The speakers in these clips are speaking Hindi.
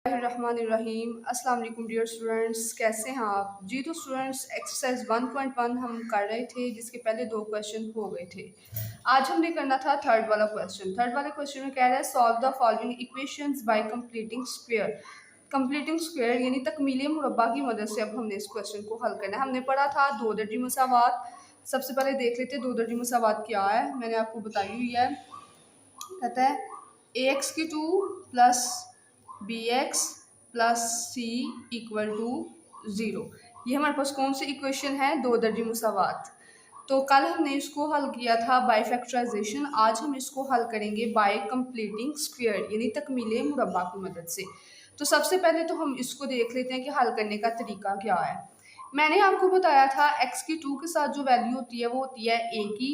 रहीम अस्सलाम वालेकुम डियर स्टूडेंट्स, कैसे हैं आप जी। तो स्टूडेंट्स, एक्सरसाइज 1.1 हम कर रहे थे जिसके पहले दो क्वेश्चन हो गए थे। आज हमने करना था थर्ड वाला क्वेश्चन। थर्ड वाले क्वेश्चन में कह रहा है solve the following equations bye completing square. Completing square यानी तकमीली मुरब्बा की मदद से अब हमने इस क्वेश्चन को हल करना है। हमने पढ़ा था दो दर्जी मसावात। सबसे पहले देख लेते हैं दो दर्जी मसावात क्या है। मैंने आपको बताई हुई है। कहता है ax की 2 plus bx plus C equal to 0। ये हमारे पास कौन सी इक्वेशन है? दो दर्जी मुसावात। तो कल हमने इसको हल किया था बाय फैक्टराइजेशन। आज हम इसको हल करेंगे बाय कंप्लीटिंग स्क्वायर यानी तकमीले मुरब्बा की मदद से। तो सबसे पहले तो हम इसको देख लेते हैं कि हल करने का तरीका क्या है। मैंने आपको बताया था x की 2 के साथ जो वैल्यू होती है वो होती है a की,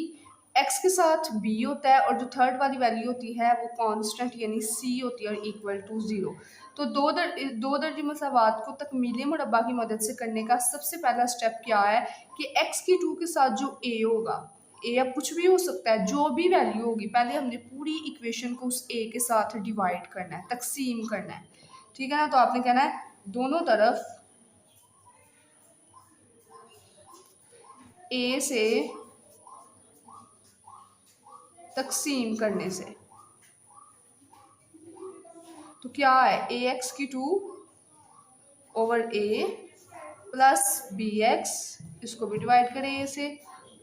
x के साथ b होता है और जो थर्ड वाली वैल्यू होती है वो कांस्टेंट यानी c होती है और इक्वल टू 0। तो दो दर्जी मसावात को तकमीली मुरब्बा की मदद से करने का सबसे पहला स्टेप क्या है कि x की 2 के साथ जो a होगा, a अब कुछ भी हो सकता है, जो भी वैल्यू होगी, पहले हमने पूरी इक्वेशन को उस a के साथ डिवाइड करना है, तकसीम करना है। ठीक है ना। तो आपने कहना है दोनों तरफ a से तकसीम करने से तो क्या है ax की 2 ओवर a प्लस bx, इसको भी डिवाइड करें a से,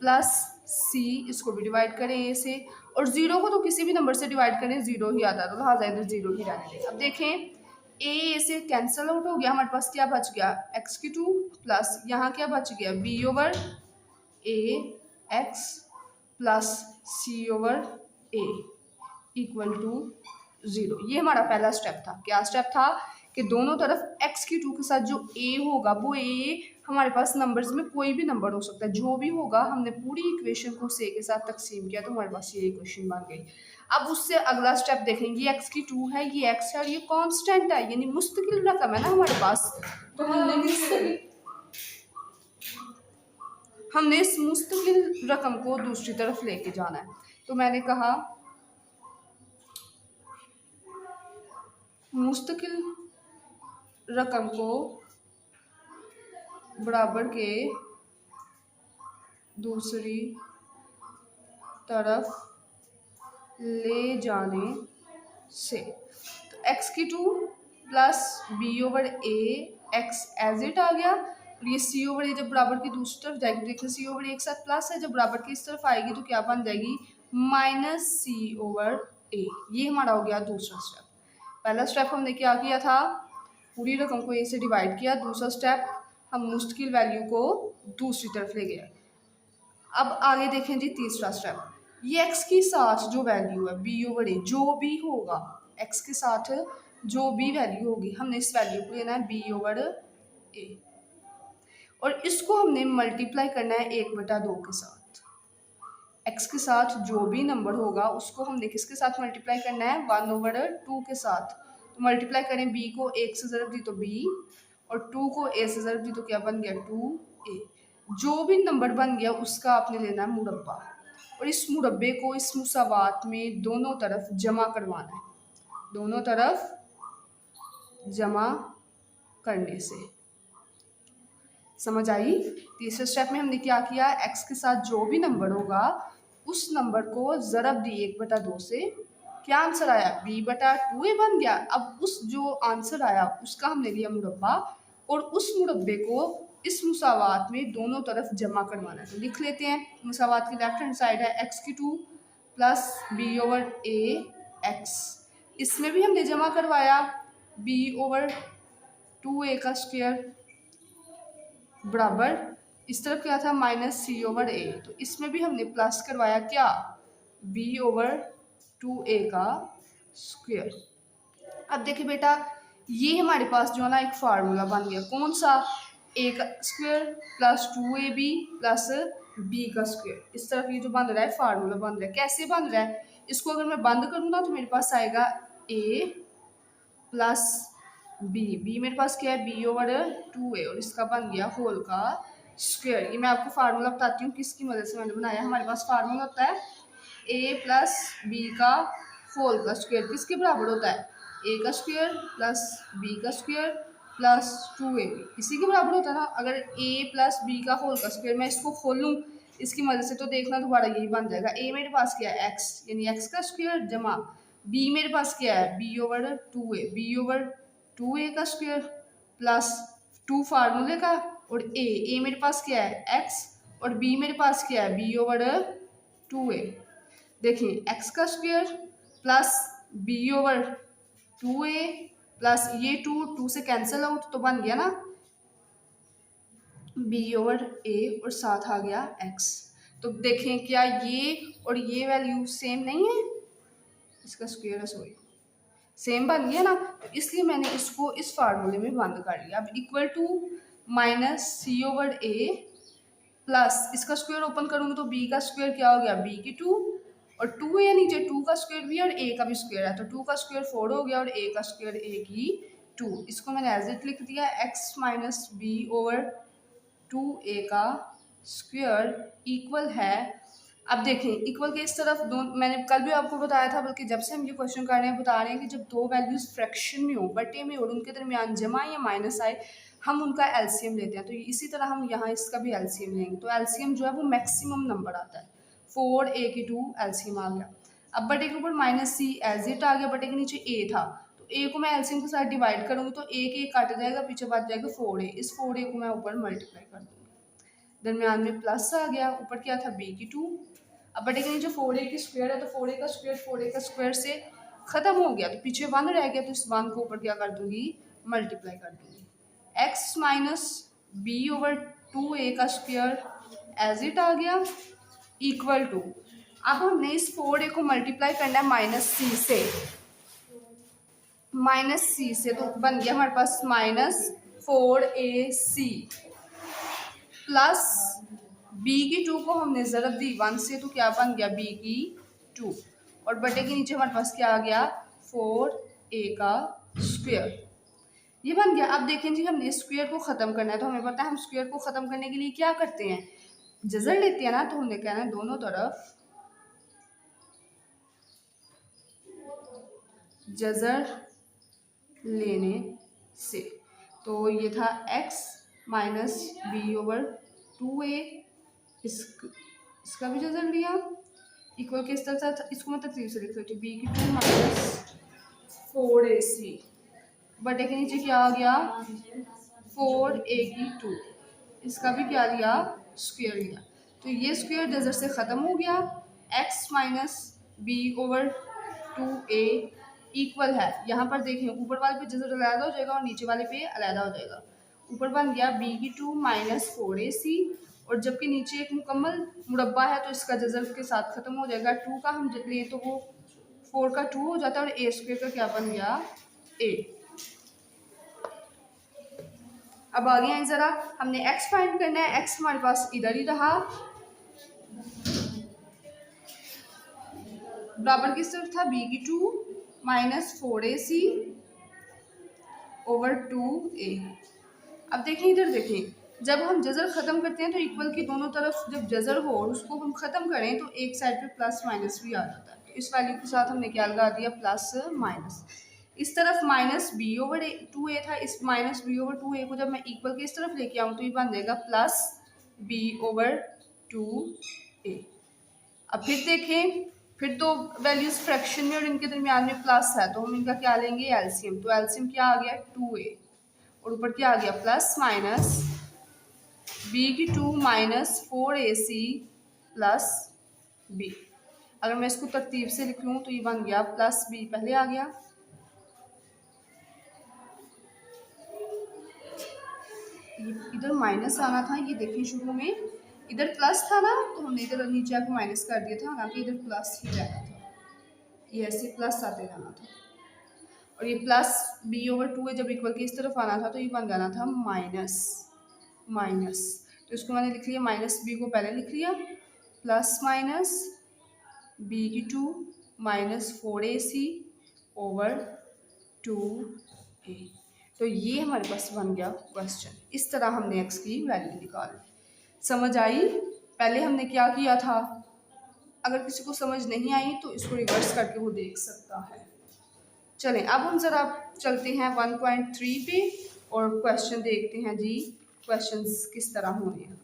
प्लस c, इसको भी डिवाइड करें a से, और 0 को तो किसी भी नंबर से डिवाइड करें 0 ही आता है, तो लिहाजा इधर 0 ही रहने दें। अब देखें a से कैंसिल आउट हो गया, हमारे पास क्या बच गया x की 2 प्लस यहाँ क्या बच गया b over a x plus c over a equal to 0। ये हमारा पहला स्टेप था। क्या स्टेप था कि दोनों तरफ x की 2 के साथ जो a होगा वो a हमारे पास नंबर्स में कोई भी नंबर हो सकता है, जो भी होगा हमने पूरी इक्वेशन को a के साथ तकसीम किया तो हमारे पास ये इक्वेशन बन गई। अब उससे अगला स्टेप देखेंगे, ये x की 2 है, ये x है और ये कांस्टेंट है यानी मुस्तकिल रकम है ना हमारे पास। तो हमने इस मुस्तकिल रकम को दूसरी तरफ लेके जाना है। तो मैंने कहा मुस्तकिल रकम को बराबर के दूसरी तरफ ले जाने से तो x की 2 plus b over a x as it आ गया, और ये c ओवर a जब बराबर की दूसरी तरफ जाएगी, देखिए c ओवर a एक साथ प्लस है, जब बराबर की इस तरफ आएगी तो क्या बन जाएगी माइनस c ओवर a। ये हमारा हो गया दूसरा स्टेप। पहला स्टेप हमने क्या किया था, पूरी रकम को a से डिवाइड किया। दूसरा स्टेप हम मुश्किल वैल्यू को दूसरी तरफ ले गए। अब आगे देखें जी तीसरा स्टेप, ये x के साथ जो वैल्यू है b ओवर a, जो भी होगा x के साथ जो भी वैल्यू होगी हमने इस वैल्यू को लेना है b ओवर a और इसको हमने मल्टीप्लाई करना है 1/2 के साथ। x के साथ जो भी नंबर होगा उसको हमने किसके साथ मल्टीप्लाई करना है 1/2 के साथ। तो मल्टीप्लाई करें, b को 1 से ज़रब दी तो b और 2 को a से ज़रब दी तो क्या बन गया 2a। जो भी नंबर बन गया उसका आपने लेना है मुरब्बा और इस मुरब्बे को इस मुसावात में दोनों तरफ जमा करवाना है, दोनों तरफ जमा करने से। समझ आई? तीसरे स्टेप में हमने क्या किया, x के साथ जो भी नंबर होगा उस नंबर को ज़रब दी 1/2 से, क्या आंसर आया b/2a बन गया। अब उस जो आंसर आया उसका हमने लिया मुरब्बा और उस मुरब्बे को इस मुसावात में दोनों तरफ जमा करवाना है। तो लिख लेते हैं, मुसावात की लेफ्ट हैंड साइड है x की 2 plus b over a x, इसमें भी हमने जमा करवाया b ओवर 2a का स्क्वायर बराबर इस तरफ क्या था माइनस c ओवर a, तो इसमें भी हमने प्लस करवाया क्या b ओवर 2a का स्क्वायर। अब देखिए बेटा, ये हमारे पास जो है ना एक फार्मूला बन गया, कौन सा, a का square plus 2ab plus b का स्क्वायर। इस तरफ ये जो बन रहा है फार्मूला बन रहा है। कैसे बन रहा है, इसको अगर मैं बंद करूँ ना तो मेरे पास आएगा a प्लस b मेरे पास क्या है b ओवर 2a और इसका बन गया होल का स्क्वायर। ये मैं आपको फार्मूला बताती हूँ किसकी मदद से मैंने बनाया। हमारे पास फार्मूला होता है a प्लस b का होल का स्क्वायर किसके बराबर होता है, ए का स्क्वायर प्लस बी का स्क्वायर प्लस 2ab इसी के बराबर होता था। अगर a प्लस बी का होल का स्क्वायर मैं इसको खोलूँ इसकी मदद से तो देखना दोबारा यही बन जाएगा। a मेरे पास क्या है x यानी x का स्क्वायर जमा b मेरे पास क्या है b over 2a b over 2a का स्क्वायर प्लस 2 फार्मूले का और a मेरे पास क्या है x और b मेरे पास क्या है b ओवर 2a। देखिए x का square plus b over 2a plus ये 2 से कैंसिल आउट तो बन गया ना b ओवर a और साथ आ गया x। तो देखें क्या ये और ये वैल्यू सेम नहीं है, इसका स्क्वायर है सॉरी सेम बन गया ना, तो इसलिए मैंने इसको इस फार्मूले में बंद कर लिया। अब equal to minus C over A plus इसका स्क्वायर ओपन करूँगी तो b का स्क्वायर क्या हो गया b की 2 और 2 है नीचे 2 का स्क्वायर भी और a का भी स्क्वायर है तो 2 का स्क्वायर 4 हो गया और a का स्क्वायर a की 2। इसको मैंने एज इट लिख दिया x minus B over 2a का स्क्वायर इक्वल है। अब देखें इक्वल के इस तरफ दो मैंने कल भी आपको बताया था, बल्कि जब से हम ये क्वेश्चन कर रहे हैं बता रहे हैं कि जब दो वैल्यूज फ्रैक्शन में हो बटे में और उनके दरमियान जमा या माइनस आए हम उनका एलसीएम लेते हैं। तो इसी तरह हम यहाँ इसका भी एलसीएम लेंगे तो एलसीएम जो है वो मैक्सिमम नंबर आता है 4a की 2 एलसीएम आ गया। अब बटे के ऊपर माइनस सी एज इट आ गया, बटे के नीचे a था तो a को मैं एलसीएम के साथ डिवाइड करूँगी तो a के काट जाएगा पीछे बच जाएगा 4a, इस 4a को मैं ऊपर मल्टीप्लाई कर दूँगी दरमियान में प्लस आ गया ऊपर क्या था b की 2। अब बटे के नीचे 4a की स्क्वायर है तो 4a का स्क्वायर से ख़त्म हो गया तो पीछे 1 रह गया तो इस 1 को ऊपर क्या कर दूंगी मल्टीप्लाई कर दूंगी। x minus B over 2a का स्क्वायर एज इट आ गया इक्वल टू अब हमने इस 4a को मल्टीप्लाई करना है माइनस सी से तो बन गया हमारे पास माइनस 4ac प्लस b की 2 को हमने ज़रब दी 1 से तो क्या बन गया b की 2 और बटे के नीचे हमारे पास क्या आ गया 4a का स्क्वायर ये बन गया। अब देखें जी हमने स्क्वायर को ख़त्म करना है तो हमें पता है हम स्क्वायर को ख़त्म करने के लिए क्या करते हैं जज़र लेते हैं ना, तो हमने कहना है दोनों तरफ जज़र लेने से। तो ये था x minus B over 2a इसका भी जज़र लिया इक्वल के इस तरह से इसको मैं तरतीब से लिख लेती हूँ b की 2 माइनस 4ac बटे के नीचे क्या आ गया 4a की 2 इसका भी क्या लिया स्क्वायर लिया तो ये स्क्वायर जज़र से ख़त्म हो गया। x minus B over 2a equal है यहाँ पर देखें ऊपर वाले पे जज़र अलग हो जाएगा और नीचे वाले पे अलग हो जाएगा। ऊपर बन गया b की 2 माइनस 4ac और जबकि नीचे एक मुकम्मल मुरब्बा है तो इसका जज़र के साथ ख़त्म हो जाएगा। 2 का हम जब लिए तो वो 4 का 2 हो जाता है और a स्क्वायर का क्या बन गया a। अब आगे हैं ज़रा हमने x फाइंड करना है, x हमारे पास इधर ही रहा बराबर किस तरफ था b की 2 माइनस 4ac ओवर 2a। अब देखें इधर देखें जब हम जज़र ख़त्म करते हैं तो इक्वल की दोनों तरफ जब जज़र हो और उसको हम ख़त्म करें तो एक साइड पे प्लस माइनस भी आ जाता है तो इस वैल्यू के साथ हमने क्या लगा दिया प्लस माइनस। इस तरफ माइनस बी ओवर 2a था, इस माइनस बी ओवर 2a को जब मैं इक्वल के इस तरफ लेके आऊँ तो ये बन जाएगा प्लस b ओवर 2a। अब फिर देखें फिर तो वैल्यूज फ्रैक्शन में और इनके दरमियान में प्लस है तो हम इनका क्या लेंगे एलसीएम। तो एलसीएम क्या आ गया 2a और ऊपर क्या आ गया प्लस माइनस b की 2 माइनस 4ac प्लस b। अगर मैं इसको तरतीब से लिख लूँ तो ये बन गया प्लस b पहले आ गया इधर माइनस आना था ये देखिए शुरू में इधर प्लस था ना तो हमने इधर नीचे आके माइनस कर दिया था हालांकि इधर प्लस ही रहना था, ये ऐसे प्लस आते रहना था और ये प्लस b ओवर 2 जब इक्वल के इस तरफ आना था तो ये बन जाना था माइनस तो इसको मैंने लिख लिया माइनस b को पहले लिख लिया प्लस माइनस b की 2 माइनस 4ac ओवर 2a। तो ये हमारे पास बन गया क्वेश्चन। इस तरह हमने x की वैल्यू निकाली। समझ आई? पहले हमने क्या किया था, अगर किसी को समझ नहीं आई तो इसको रिवर्स करके वो देख सकता है। चलें अब हम ज़रा चलते हैं 1.3 पे और क्वेश्चन देखते हैं जी क्वेश्चंस किस तरह होने हैं।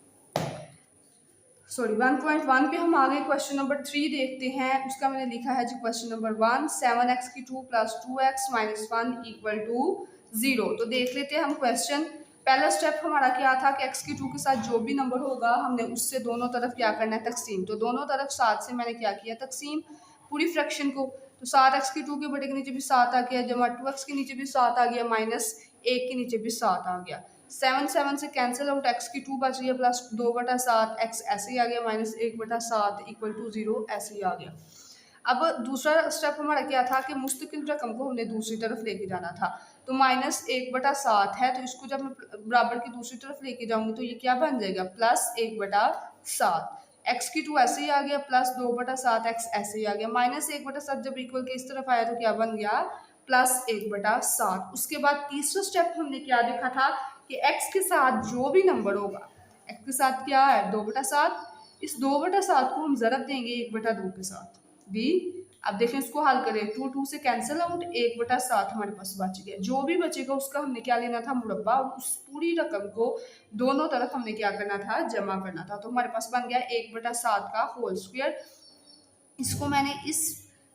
सॉरी 1.1 पे हम आ गए, क्वेश्चन नंबर 3 देखते हैं। उसका मैंने लिखा है जी क्वेश्चन नंबर 1, 7x की 2 plus 2x minus 1 equal to 0। तो देख लेते हैं हम क्वेश्चन। पहला स्टेप हमारा क्या था कि x की 2 के साथ जो भी नंबर होगा हमने उससे दोनों तरफ क्या करना है, तकसीम। तो दोनों तरफ 7 से मैंने क्या किया, तकसीम पूरी फ्रैक्शन को। तो 7x की 2 के बटे के नीचे भी 7 आ गया, जमा 2x के नीचे भी 7 आ गया, माइनस 1 के नीचे भी 7 आ गया। 7 से कैंसिल आउट, x की 2 बच गया, प्लस 2/7 x ऐसे ही आ गया, माइनस 1/7 इक्वल टू 0 ऐसे ही आ गया। अब दूसरा स्टेप हमारा क्या था कि मुस्तकिल रकम को हमने दूसरी तरफ लेके जाना था। तो माइनस 1/7 है, तो इसको जब मैं बराबर की दूसरी तरफ लेके जाऊंगी तो ये क्या बन जाएगा, प्लस 1/7। x की 2 ऐसे ही आ गया, प्लस 2/7 x ऐसे ही आ गया, माइनस 1/7 जब इक्वल के इस तरफ आया तो क्या बन गया, प्लस 1/7। उसके बाद तीसरा स्टेप हमने क्या देखा था कि x के साथ जो भी नंबर होगा, x के साथ क्या है 2/7, इस 2/7 को हम ज़रब देंगे 1/2 के साथ भी। अब देखें इसको हल करें, 2 से कैंसिल आउट, 1/7 हमारे पास बच गया। जो भी बचेगा उसका हमने क्या लेना था, मुरब्बा, और उस पूरी रकम को दोनों तरफ हमने क्या करना था, जमा करना था। तो हमारे पास बन गया 1/7 का होल स्क्वायर। इसको मैंने इस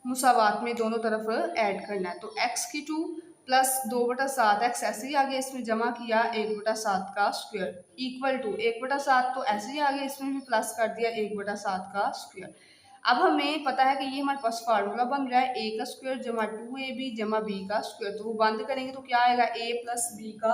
मुसावात में दोनों तरफ ऐड करना है। तो x की 2 प्लस 2/7 x ऐसे ही आ गया, इसमें जमा किया 1/7 का स्क्वायर इक्वल टू 1/7 तो ऐसे ही आ गया, इसमें भी प्लस कर दिया 1/7 का स्क्वायर। अब हमें पता है कि ये हमारे पास फार्मूला बन रहा है a का स्क्वायर जमा 2ab जमा b का स्क्वायर। तो वो बंद करेंगे तो क्या आएगा, a प्लस b का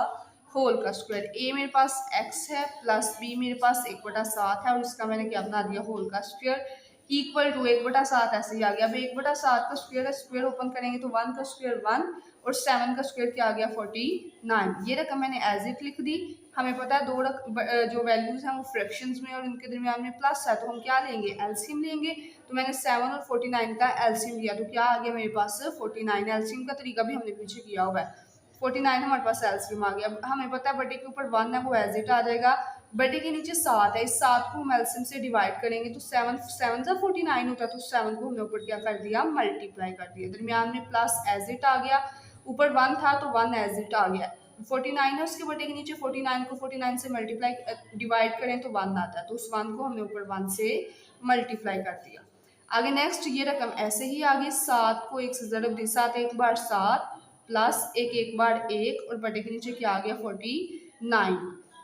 होल का स्क्वायर। a मेरे पास x है, प्लस b मेरे पास 1/7 है, और इसका मैंने क्या बना दिया, होल का स्क्वायर इक्वल टू 1/7 ऐसे ही आ गया। अब 1/7 का स्क्वायर है, स्क्वायर ओपन करेंगे तो 1 का स्क्वायर 1 और 7 का स्क्वायर क्या आ गया, 49। ये रकम मैंने एज इट लिख दी। हमें पता है जो वैल्यूज हैं वो फ्रैक्शंस में और इनके दरमियान में प्लस है, तो हम क्या लेंगे, एलसीएम लेंगे। तो मैंने 7 और 49 का एलसीएम लिया, तो क्या आ गया मेरे पास 49। एलसीएम का तरीका भी हमने पीछे किया हुआ है। 49 हमारे पास एलसीएम आ गया। अब हमें पता है बटे के ऊपर 1 है वो एज इट आ जाएगा, बटे के नीचे 7 है, इस 7 को हम एलसीएम से डिवाइड करेंगे तो 7 से 49 होता है, तो 7 को हमने ऊपर क्या कर दिया, मल्टीप्लाई कर दिया। दरमियान में प्लस एज इट आ गया, ऊपर 1 था तो 1 एज इट आ गया। 49 है, उसके बटे के नीचे 49 को 49 से मल्टीप्लाई डिवाइड करें तो 1 आता है, तो उस 1 को हमने ऊपर 1 से मल्टीप्लाई कर दिया। आगे नेक्स्ट ये रकम ऐसे ही आगे, 7 को 1 से ज़रब दी, 7 एक बार 7 प्लस 1 एक बार 1 और बटे के नीचे क्या आ गया, 49।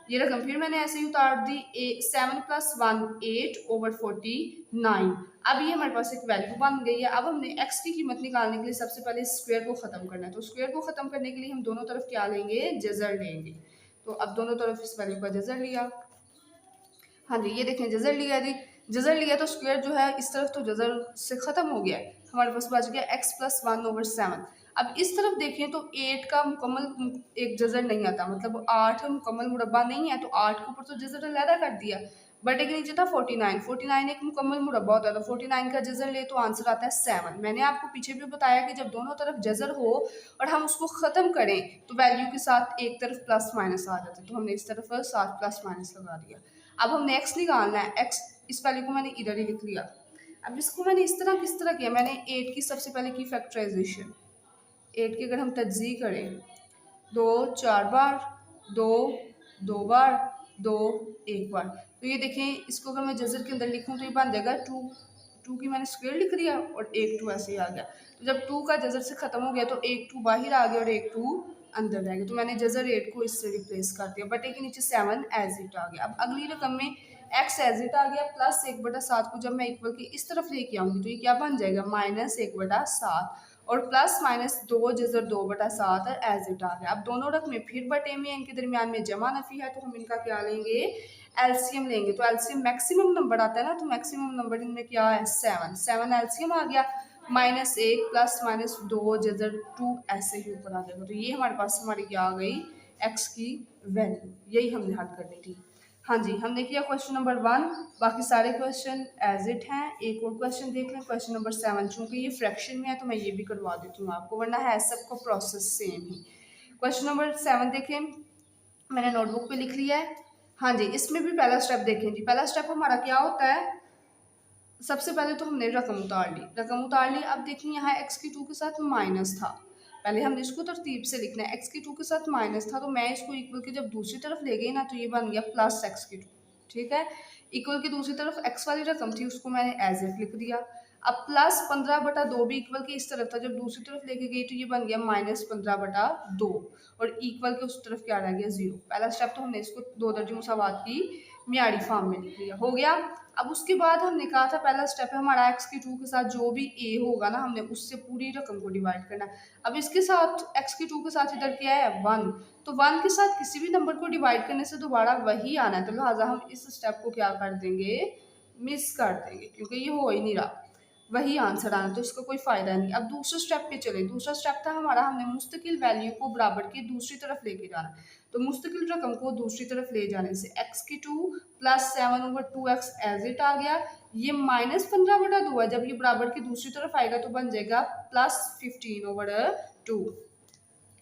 ये रकम फिर मैंने ऐसे ही उतार दी, 7 प्लस 1 8 ओवर 49। अब ये हमारे पास एक वैल्यू बन गई है। अब हमने x की कीमत निकालने के लिए सबसे पहले स्क्वायर को ख़त्म करना है। तो स्क्वायर को ख़त्म करने के लिए हम दोनों तरफ क्या लेंगे, जज़र लेंगे। तो अब दोनों तरफ इस वैल्यू का जज़र लिया। हाँ जी, ये देखें जज़र लिया जी, जज़र लिया तो स्क्वायर जो है इस तरफ तो जज़र से ख़त्म हो गया है, हमारे पास बच गया x प्लस 1 ओवर 7। अब इस तरफ देखें तो 8 का मुकम्मल एक जज़र नहीं आता, मतलब 8 मुकम्मल मुरब्बा नहीं है, तो 8 के ऊपर तो जज़र अलहदा कर दिया। बटे के नीचे था 49, 49 एक मुकम्मल मुरब्बा होता है, तो 49 का जज़र ले तो आंसर आता है 7। मैंने आपको पीछे भी बताया कि जब दोनों तरफ जज़र हो और हम उसको ख़त्म करें तो वैल्यू के साथ एक तरफ प्लस माइनस आ जाता है, तो हमने इस तरफ साथ प्लस माइनस लगा दिया। अब हमने x निकालना है, x इस वैल्यू को मैंने इधर ही लिख लिया। अब इसको मैंने इस तरह किस तरह किया, मैंने 8 की सबसे पहले की फैक्टराइजेशन। 8 की अगर हम तज्ज़ी करें, 2 4 बार, 2 2 बार, 2 1 बार, तो ये देखें इसको अगर मैं जज़र के अंदर लिखूं तो ये बन जाएगा 2 की मैंने स्क्वायर लिख दिया और 1 2 ऐसे ही आ गया। तो जब 2 का जज़र से ख़त्म हो गया तो 1 2 बाहर आ गया और 1 2 अंदर रह गया, तो मैंने जज़र 8 को इससे रिप्लेस कर दिया। बटे के नीचे 7 एज इट आ गया। अब अगली रकम में x एज इट आ गया, प्लस 1/7 को जब मैं इक्वल की इस तरफ लेके आऊँगी तो ये क्या बन जाएगा, माइनस 1/7 और प्लस माइनस 2 जज़र 2/7 और एज इट आ गया। अब दोनों रकमें फिर बटे में, इनके दरमियान में जमा नफ़ी है, तो हम इनका क्या लेंगे, एलसीएम लेंगे। तो एलसीएम मैक्सिमम नंबर आता है ना, तो मैक्सिमम नंबर इनमें क्या है, 7 एलसीएम आ गया, माइनस 1 प्लस माइनस 2 जज़र 2 ऐसे ही ऊपर आ जाएगा। तो ये हमारे पास हमारी क्या आ गई, x की वैल्यू, यही हमने हल करनी थी। हाँ जी, हमने किया क्वेश्चन नंबर 1, बाकी सारे क्वेश्चन एज इट हैं। एक और क्वेश्चन देख लें, क्वेश्चन नंबर 7, चूँकि ये फ्रैक्शन में है तो मैं ये भी करवा देती हूँ आपको, वरना है सबको प्रोसेस सेम ही। क्वेश्चन नंबर 7 देखें, मैंने नोटबुक पे लिख लिया है। हाँ जी, इसमें भी पहला स्टेप देखें जी। पहला स्टेप हमारा क्या होता है, सबसे पहले तो हमने रकम उतार ली। अब देखिए यहाँ x की 2 के साथ माइनस था, पहले हमने इसको तरतीब से लिखना है। एक्स की टू के साथ माइनस था, तो मैं इसको इक्वल की जब दूसरी तरफ ले गई ना, तो ये बन गया प्लस एक्स की टू। ठीक है, इक्वल की दूसरी तरफ एक्स वाली रकम थी, उसको मैंने एज इट लिख दिया। अब प्लस 15/2 भी इक्वल की इस तरफ था, जब दूसरी तरफ लेके गई तो ये बन गया -15/2, और इक्वल के उस तरफ क्या रह गया 0। पहला स्टेप तो हमने इसको दो दर्जे मुसावात की मियारी फॉर्म में लिख लिया, हो गया। अब उसके बाद हमने कहा था पहला स्टेप है हमारा एक्स की टू के साथ जो भी ए होगा ना, हमने उससे पूरी रकम को डिवाइड करना है। अब इसके साथ एक्स की टू के साथ इधर क्या है 1, तो 1 के साथ किसी भी नंबर को डिवाइड करने से दोबारा वही आना है, तो लिहाजा हम इस स्टेप को क्या कर देंगे, मिस कर देंगे, क्योंकि ये हो ही नहीं रहा, वही आंसर आना, तो इसका कोई फायदा नहीं। अब दूसरे स्टेप पे चले। दूसरा स्टेप था हमारा, हमने मुस्तकिल वैल्यू को बराबर की दूसरी तरफ लेके जाना। तो मुस्तकिल रकम को दूसरी तरफ ले जाने से एक्स की two plus 7/2x as it आ गया। ये -15/2 है, जब ये बराबर की दूसरी तरफ आएगा तो बन जाएगा +15/2।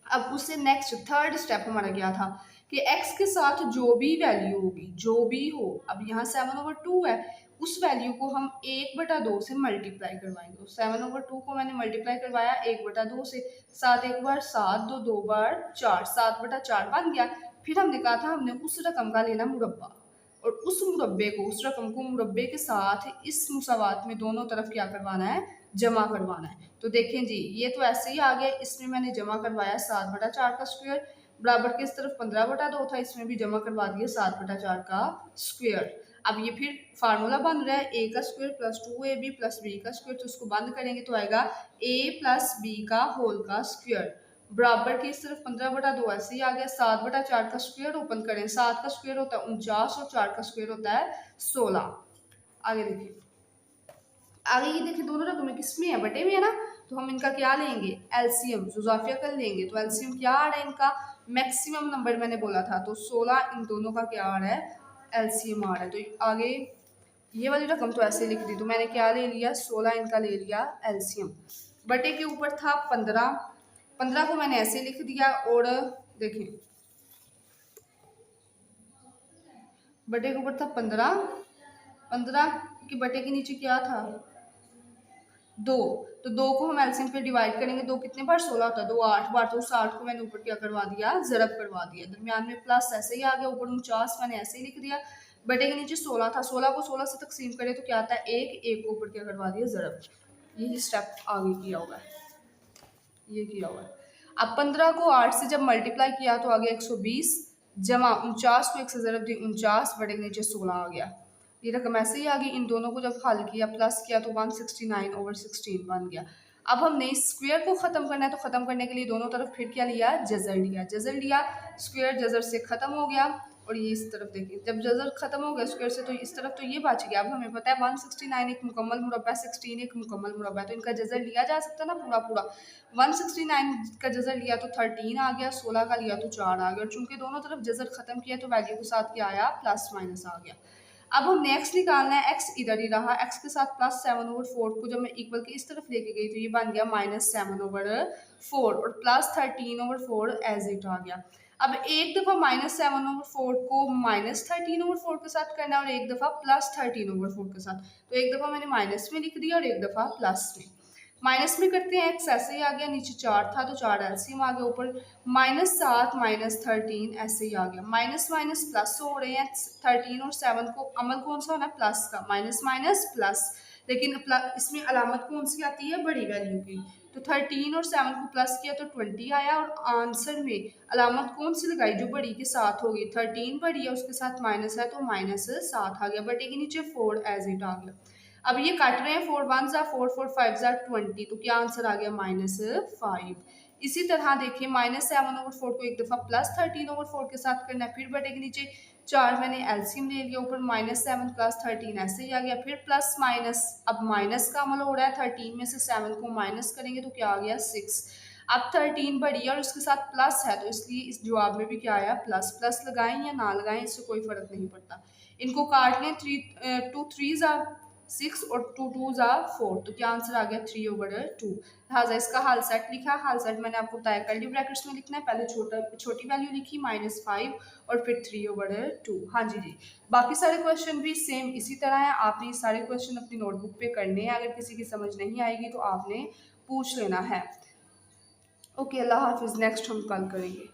अब उससे नेक्स्ट थर्ड स्टेप हमारा क्या था कि x के साथ जो भी वैल्यू होगी, जो भी हो, अब यहाँ 7/2 है, उस वैल्यू को हम 1/2 से मल्टीप्लाई करवाएंगे। 7/2 को मैंने मल्टीप्लाई करवाया 1/2 से, 7 एक बार 7, 2 दो बार 4, 7/4 बन गया। फिर हमने कहा था हमने उस रकम का लेना मुरब्बा, और उस मुरब्बे को, उस रकम को मुरब्बे के साथ इस मुसावात में दोनों तरफ क्या करवाना है, जमा करवाना है। तो देखें जी, ये तो ऐसे ही आ गया, इसमें मैंने जमा करवाया 7/4 का स्क्वायर, बराबर के इस तरफ 15/2 था, इसमें भी जमा करवा दिया 7/4 का स्क्वायर। अब ये फिर फार्मूला बन रहा है a का square plus 2ab plus b का स्क्वायर, तो इसको बंद करेंगे तो आएगा a प्लस b का होल का स्क्वायर, बराबर की इस तरफ 15/2 ऐसे ही आ गया। 7/4 का स्क्वायर ओपन करें, 7 का स्क्वायर होता है 49 और 4 का स्क्वायर होता है 16। आगे देखिए, आगे ये देखिए दोनों रकमें किसमें है, बटे में है ना, तो हम इनका क्या लेंगे, एलसीएम, जुजाफिया कर लेंगे। तो एलसीएम क्या आ रहा है इनका, मैक्सिमम नंबर मैंने बोला था, तो 16 इन दोनों का क्या आ रहा है, एलसीएम आ रहा है। तो आगे ये वाली रकम तो ऐसे लिख दी, तो मैंने क्या ले लिया, 16 इनका ले लिया एलसीएम। बटे के ऊपर था 15, 15 को मैंने ऐसे लिख दिया, और देखिए बटे के ऊपर था 15, 15 के बटे के नीचे क्या था 2, तो 2 को हम एलसीएम पे डिवाइड करेंगे, 2 कितने बार 16 होता है, 2 8 बार, तो उस 8 को मैंने ऊपर क्या करवा दिया, ज़रब करवा दिया। दरमियान में प्लस ऐसे ही आ गया, ऊपर 49 मैंने ऐसे ही लिख दिया, बटे के नीचे 16 था, 16 को 16 से तकसीम करें तो क्या आता है 1, 1 को ऊपर क्या करवा दिया, ज़रब। यही स्टेप आगे किया हुआ है, ये किया हुआ है। अब 15 को 8 से जब मल्टीप्लाई किया तो आ गया 120, जमा 49 को 1 से ज़रब दी 49, बटे के नीचे 16 आ गया। ये रकम ऐसे ही आ गई। इन दोनों को जब हल किया प्लस किया तो 169/16 बन गया। अब हमने स्क्वायर को ख़त्म करना है, तो ख़त्म करने के लिए दोनों तरफ फिर क्या लिया, जज़र लिया, जज़र लिया, स्क्वायर जज़र से ख़त्म हो गया। और ये इस तरफ देखिए, जब जज़र ख़त्म हो गया स्क्वायर से, तो इस तरफ तो ये बच गया। अब हमें पता है 169 एक मुकम्मल मुरब्बा, 16 एक मुकम्मल मुरब्बा है, तो इनका जज़र लिया जा सकता है ना पूरा पूरा। 169 का जज़र लिया तो 13 आ गया, 16 का लिया तो 4 आ गया, और चूंकि दोनों तरफ जज़र ख़त्म किया तो वैल्यू के साथ क्या आया, प्लस माइनस आ गया। अब हमने x निकालना है, x इधर ही रहा, x के साथ +7/4 को जब मैं इक्वल के इस तरफ लेके गई तो ये बन गया -7/4, और +13/4 एज इट आ गया। अब एक दफ़ा -7/4 को -13/4 के साथ करना है, और एक दफ़ा +13/4 के साथ। तो एक दफ़ा मैंने माइनस में लिख दिया और एक दफ़ा प्लस में। माइनस में करते हैं, एक्स ऐसे ही आ गया, नीचे 4 था तो 4 एलसीएम आ गया, ऊपर -7 -13 ऐसे ही आ गया। माइनस माइनस प्लस हो रहे हैं, 13 और 7 को अमल कौन सा होना है, प्लस का, माइनस माइनस प्लस, लेकिन इसमें अलामत कौन सी आती है, बड़ी वैल्यू की। तो 13 और 7 को प्लस किया तो 20 आया, और आंसर में अलामत कौन सी लगाई, जो बड़ी के साथ होगी। 13 बड़ी है, उसके साथ माइनस है तो -7 आ गया, बटे के नीचे 4 एज इट आ गया। अब ये काट रहे हैं, 4 1 ज़ा 4, 4 5 ज़ा 20, तो क्या आंसर आ गया, -5। इसी तरह देखिए -7/4 को एक दफ़ा +13/4 के साथ करना है, फिर बटे के नीचे 4 मैंने एलसीएम ले लिया, ऊपर -7 + 13 ऐसे ही आ गया, फिर प्लस माइनस, अब माइनस का अमल हो रहा है, 13 में से 7 को माइनस करेंगे तो क्या आ गया 6। अब 13 बड़ी है और उसके साथ प्लस है, तो इसलिए इस जवाब में भी क्या आया, प्लस। प्लस लगाएं या ना लगाएं इससे कोई फ़र्क नहीं पड़ता। इनको काट लें, 2 3 ज़ा 6 और 2 2 ज़ा 4, तो क्या आंसर आ गया 3/2। लिहाजा इसका हाल सेट लिखा, हाल सेट मैंने आपको बताया कर्ली ब्रैकेट्स में लिखना है, पहले छोटी वैल्यू लिखी -5 और फिर 3/2। हाँ जी जी, बाकी सारे क्वेश्चन भी सेम इसी तरह हैं, आपने ये सारे क्वेश्चन अपनी नोटबुक पे करने हैं, अगर किसी की समझ नहीं आएगी तो आपने पूछ लेना है। ओके, अल्लाह हाफ़िज़, नेक्स्ट हम कल करेंगे।